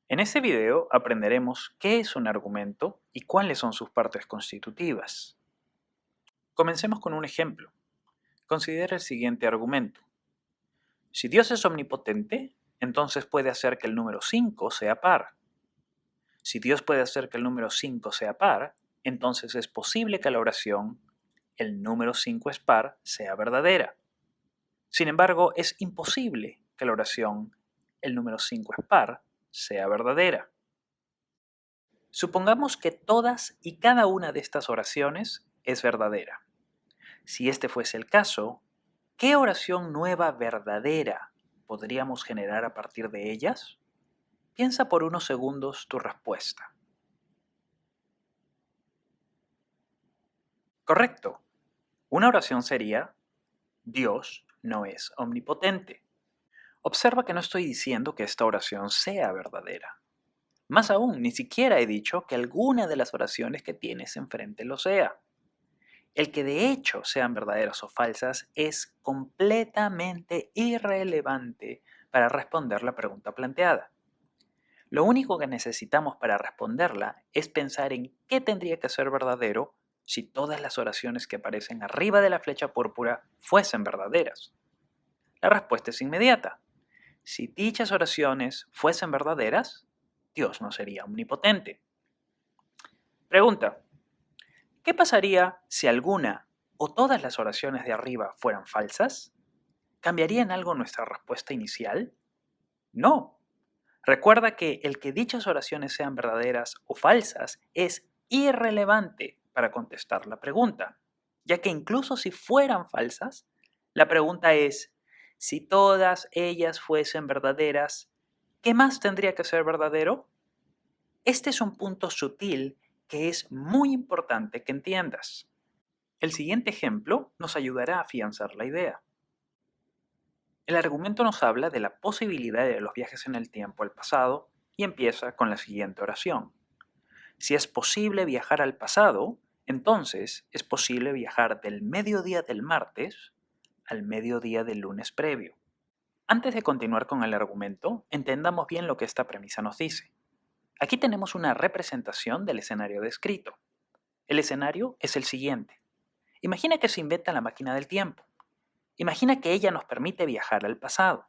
En este video aprenderemos qué es un argumento y cuáles son sus partes constitutivas. Comencemos con un ejemplo. Considera el siguiente argumento. Si Dios es omnipotente, entonces puede hacer que el número 5 sea par. Si Dios puede hacer que el número 5 sea par, entonces es posible que la oración el número 5 es par sea verdadera. Sin embargo, es imposible que la oración el número 5 es par sea verdadera. Supongamos que todas y cada una de estas oraciones es verdadera. Si este fuese el caso, ¿qué oración nueva verdadera podríamos generar a partir de ellas? Piensa por unos segundos tu respuesta. Correcto. Una oración sería, Dios no es omnipotente. Observa que no estoy diciendo que esta oración sea verdadera. Más aún, ni siquiera he dicho que alguna de las oraciones que tienes enfrente lo sea. El que de hecho sean verdaderas o falsas es completamente irrelevante para responder la pregunta planteada. Lo único que necesitamos para responderla es pensar en qué tendría que ser verdadero si todas las oraciones que aparecen arriba de la flecha púrpura fuesen verdaderas. La respuesta es inmediata. Si dichas oraciones fuesen verdaderas, Dios no sería omnipotente. Pregunta: ¿qué pasaría si alguna o todas las oraciones de arriba fueran falsas? ¿Cambiaría en algo nuestra respuesta inicial? No. Recuerda que el que dichas oraciones sean verdaderas o falsas es irrelevante para contestar la pregunta, ya que incluso si fueran falsas, la pregunta es, si todas ellas fuesen verdaderas, ¿qué más tendría que ser verdadero? Este es un punto sutil que es muy importante que entiendas. El siguiente ejemplo nos ayudará a afianzar la idea. El argumento nos habla de la posibilidad de los viajes en el tiempo al pasado y empieza con la siguiente oración. Si es posible viajar al pasado, entonces es posible viajar del mediodía del martes al mediodía del lunes previo. Antes de continuar con el argumento, entendamos bien lo que esta premisa nos dice. Aquí tenemos una representación del escenario descrito. El escenario es el siguiente. Imagina que se inventa la máquina del tiempo. Imagina que ella nos permite viajar al pasado.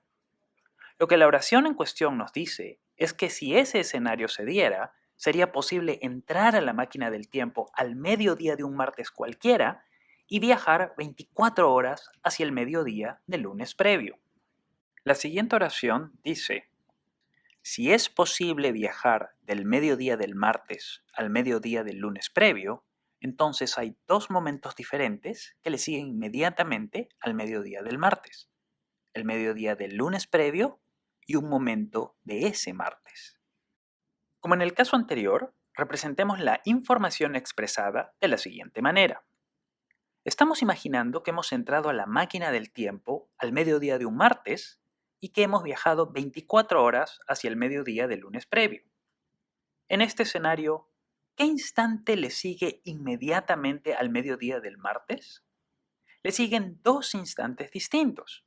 Lo que la oración en cuestión nos dice es que si ese escenario se diera, sería posible entrar a la máquina del tiempo al mediodía de un martes cualquiera y viajar 24 horas hacia el mediodía del lunes previo. La siguiente oración dice, si es posible viajar del mediodía del martes al mediodía del lunes previo, entonces hay dos momentos diferentes que le siguen inmediatamente al mediodía del martes. El mediodía del lunes previo y un momento de ese martes. Como en el caso anterior, representemos la información expresada de la siguiente manera. Estamos imaginando que hemos entrado a la máquina del tiempo al mediodía de un martes y que hemos viajado 24 horas hacia el mediodía del lunes previo. En este escenario, ¿qué instante le sigue inmediatamente al mediodía del martes? Le siguen dos instantes distintos.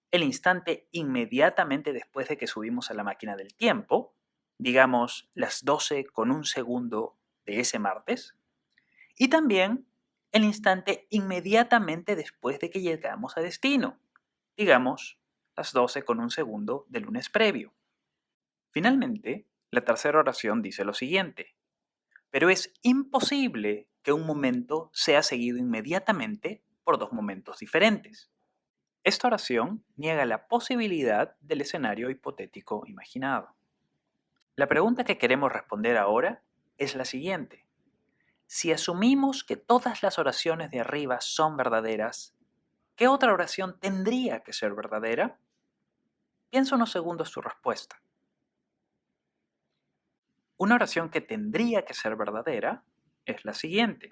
El instante inmediatamente después de que subimos a la máquina del tiempo, digamos las 12 con un segundo de ese martes, y también el instante inmediatamente después de que llegamos a destino, digamos las 12 con un segundo del lunes previo. Finalmente, la tercera oración dice lo siguiente, pero es imposible que un momento sea seguido inmediatamente por dos momentos diferentes. Esta oración niega la posibilidad del escenario hipotético imaginado. La pregunta que queremos responder ahora es la siguiente. Si asumimos que todas las oraciones de arriba son verdaderas, ¿qué otra oración tendría que ser verdadera? Piensa unos segundos tu respuesta. Una oración que tendría que ser verdadera es la siguiente.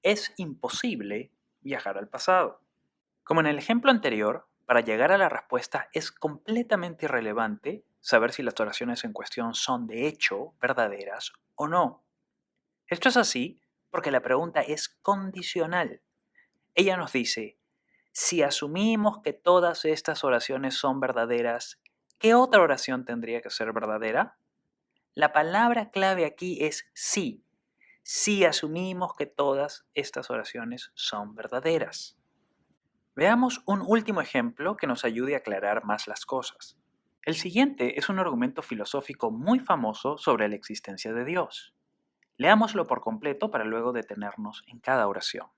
Es imposible viajar al pasado. Como en el ejemplo anterior, para llegar a la respuesta es completamente irrelevante saber si las oraciones en cuestión son de hecho verdaderas o no. Esto es así porque la pregunta es condicional. Ella nos dice, si asumimos que todas estas oraciones son verdaderas, ¿Qué otra oración tendría que ser verdadera? La palabra clave aquí es sí. Sí asumimos que todas estas oraciones son verdaderas. Veamos un último ejemplo que nos ayude a aclarar más las cosas. El siguiente es un argumento filosófico muy famoso sobre la existencia de Dios. Leámoslo por completo para luego detenernos en cada oración.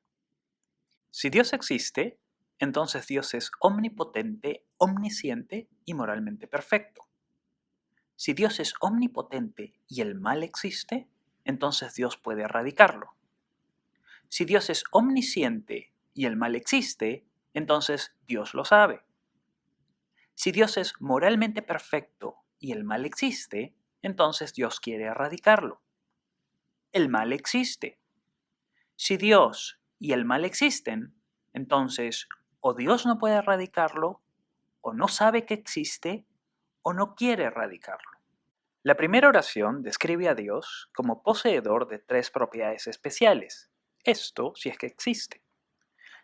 Si Dios existe, entonces Dios es omnipotente, omnisciente y moralmente perfecto. Si Dios es omnipotente y el mal existe, entonces Dios puede erradicarlo. Si Dios es omnisciente y el mal existe, entonces Dios lo sabe. Si Dios es moralmente perfecto y el mal existe, entonces Dios quiere erradicarlo. El mal existe. Si Dios y el mal existen, entonces o Dios no puede erradicarlo, o no sabe que existe, o no quiere erradicarlo. La primera oración describe a Dios como poseedor de tres propiedades especiales. Esto si es que existe: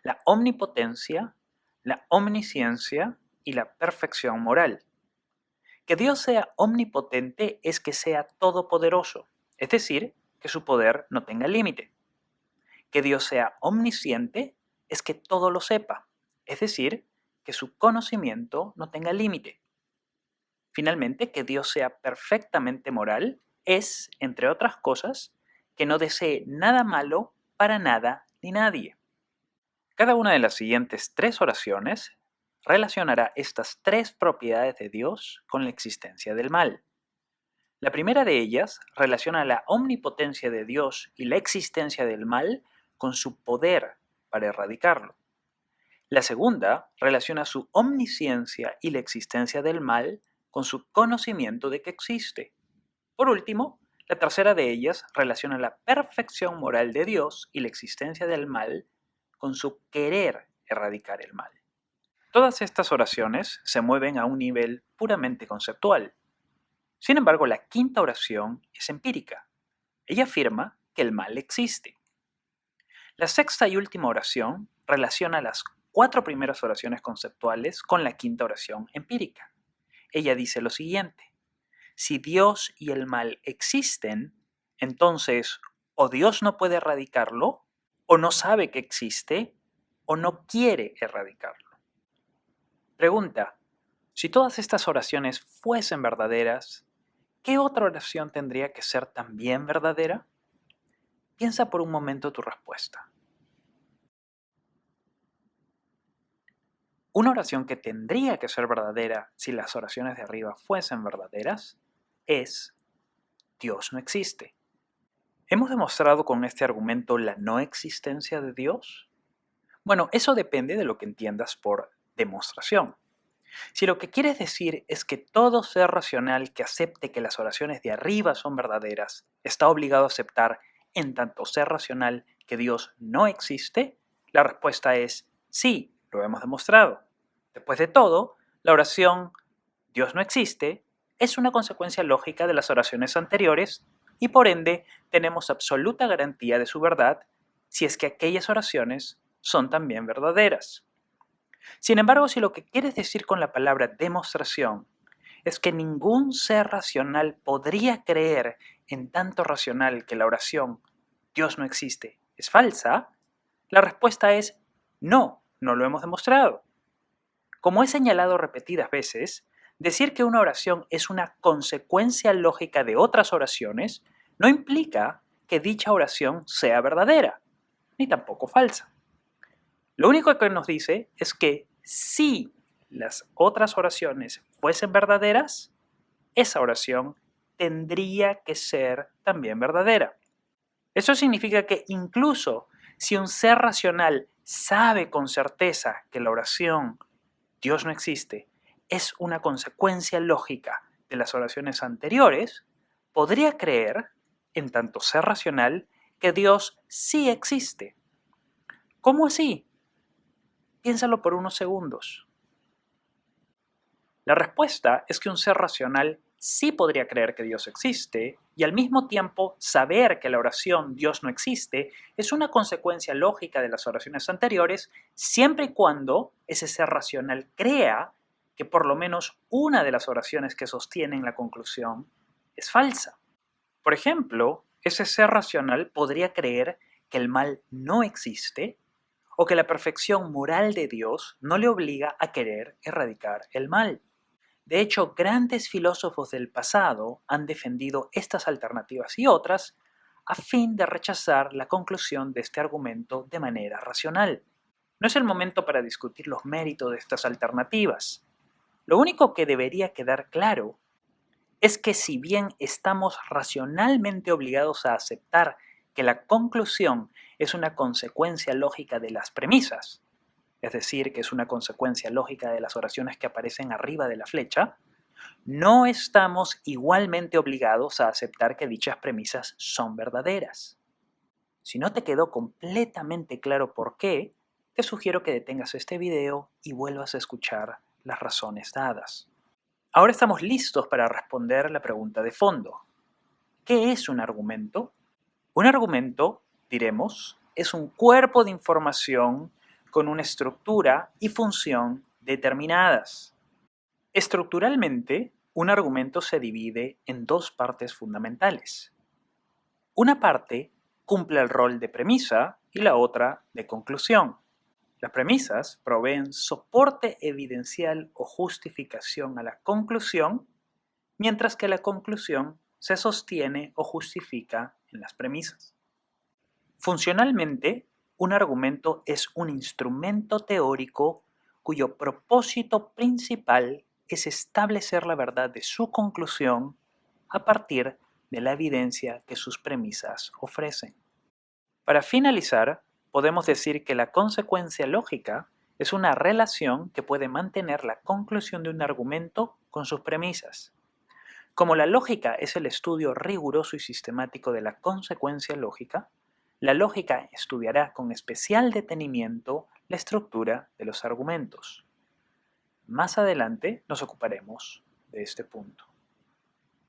la omnipotencia, la omnisciencia y la perfección moral. Que Dios sea omnipotente es que sea todopoderoso, es decir, que su poder no tenga límite. Que Dios sea omnisciente es que todo lo sepa, es decir, que su conocimiento no tenga límite. Finalmente, que Dios sea perfectamente moral es, entre otras cosas, que no desee nada malo para nada ni nadie. Cada una de las siguientes tres oraciones relacionará estas tres propiedades de Dios con la existencia del mal. La primera de ellas relaciona la omnipotencia de Dios y la existencia del mal con su poder para erradicarlo. La segunda relaciona su omnisciencia y la existencia del mal con su conocimiento de que existe. Por último, la tercera de ellas relaciona la perfección moral de Dios y la existencia del mal con su querer erradicar el mal. Todas estas oraciones se mueven a un nivel puramente conceptual. Sin embargo, la quinta oración es empírica. Ella afirma que el mal existe. La sexta y última oración relaciona las cuatro primeras oraciones conceptuales con la quinta oración empírica. Ella dice lo siguiente: si Dios y el mal existen, entonces o Dios no puede erradicarlo, o no sabe que existe, o no quiere erradicarlo. Pregunta: si todas estas oraciones fuesen verdaderas, ¿qué otra oración tendría que ser también verdadera? Piensa por un momento tu respuesta. Una oración que tendría que ser verdadera si las oraciones de arriba fuesen verdaderas es: Dios no existe. ¿Hemos demostrado con este argumento la no existencia de Dios? Bueno, eso depende de lo que entiendas por demostración. Si lo que quieres decir es que todo ser racional que acepte que las oraciones de arriba son verdaderas está obligado a aceptar, en tanto ser racional, que Dios no existe, la respuesta es sí, lo hemos demostrado. Después de todo, la oración Dios no existe es una consecuencia lógica de las oraciones anteriores y por ende tenemos absoluta garantía de su verdad si es que aquellas oraciones son también verdaderas. Sin embargo, si lo que quieres decir con la palabra demostración es que ningún ser racional podría creer, en tanto racional, que la oración Dios no existe es falsa, la respuesta es no, no lo hemos demostrado. Como he señalado repetidas veces, decir que una oración es una consecuencia lógica de otras oraciones no implica que dicha oración sea verdadera, ni tampoco falsa. Lo único que nos dice es que si las otras oraciones fuesen verdaderas, esa oración tendría que ser también verdadera. Eso significa que incluso si un ser racional sabe con certeza que la oración Dios no existe es una consecuencia lógica de las oraciones anteriores, podría creer, en tanto ser racional, que Dios sí existe. ¿Cómo así? Piénsalo por unos segundos. La respuesta es que un ser racional sí podría creer que Dios existe y al mismo tiempo saber que la oración Dios no existe es una consecuencia lógica de las oraciones anteriores siempre y cuando ese ser racional crea que por lo menos una de las oraciones que sostienen la conclusión es falsa. Por ejemplo, ese ser racional podría creer que el mal no existe o que la perfección moral de Dios no le obliga a querer erradicar el mal. De hecho, grandes filósofos del pasado han defendido estas alternativas y otras a fin de rechazar la conclusión de este argumento de manera racional. No es el momento para discutir los méritos de estas alternativas. Lo único que debería quedar claro es que si bien estamos racionalmente obligados a aceptar que la conclusión es una consecuencia lógica de las premisas, es decir, que es una consecuencia lógica de las oraciones que aparecen arriba de la flecha, no estamos igualmente obligados a aceptar que dichas premisas son verdaderas. Si no te quedó completamente claro por qué, te sugiero que detengas este video y vuelvas a escuchar las razones dadas. Ahora estamos listos para responder la pregunta de fondo. ¿Qué es un argumento? Un argumento, diremos, es un cuerpo de información con una estructura y función determinadas. Estructuralmente, un argumento se divide en dos partes fundamentales. Una parte cumple el rol de premisa y la otra de conclusión. Las premisas proveen soporte evidencial o justificación a la conclusión, mientras que la conclusión se sostiene o justifica en las premisas. Funcionalmente, un argumento es un instrumento teórico cuyo propósito principal es establecer la verdad de su conclusión a partir de la evidencia que sus premisas ofrecen. Para finalizar, podemos decir que la consecuencia lógica es una relación que puede mantener la conclusión de un argumento con sus premisas. Como la lógica es el estudio riguroso y sistemático de la consecuencia lógica, la lógica estudiará con especial detenimiento la estructura de los argumentos. Más adelante nos ocuparemos de este punto.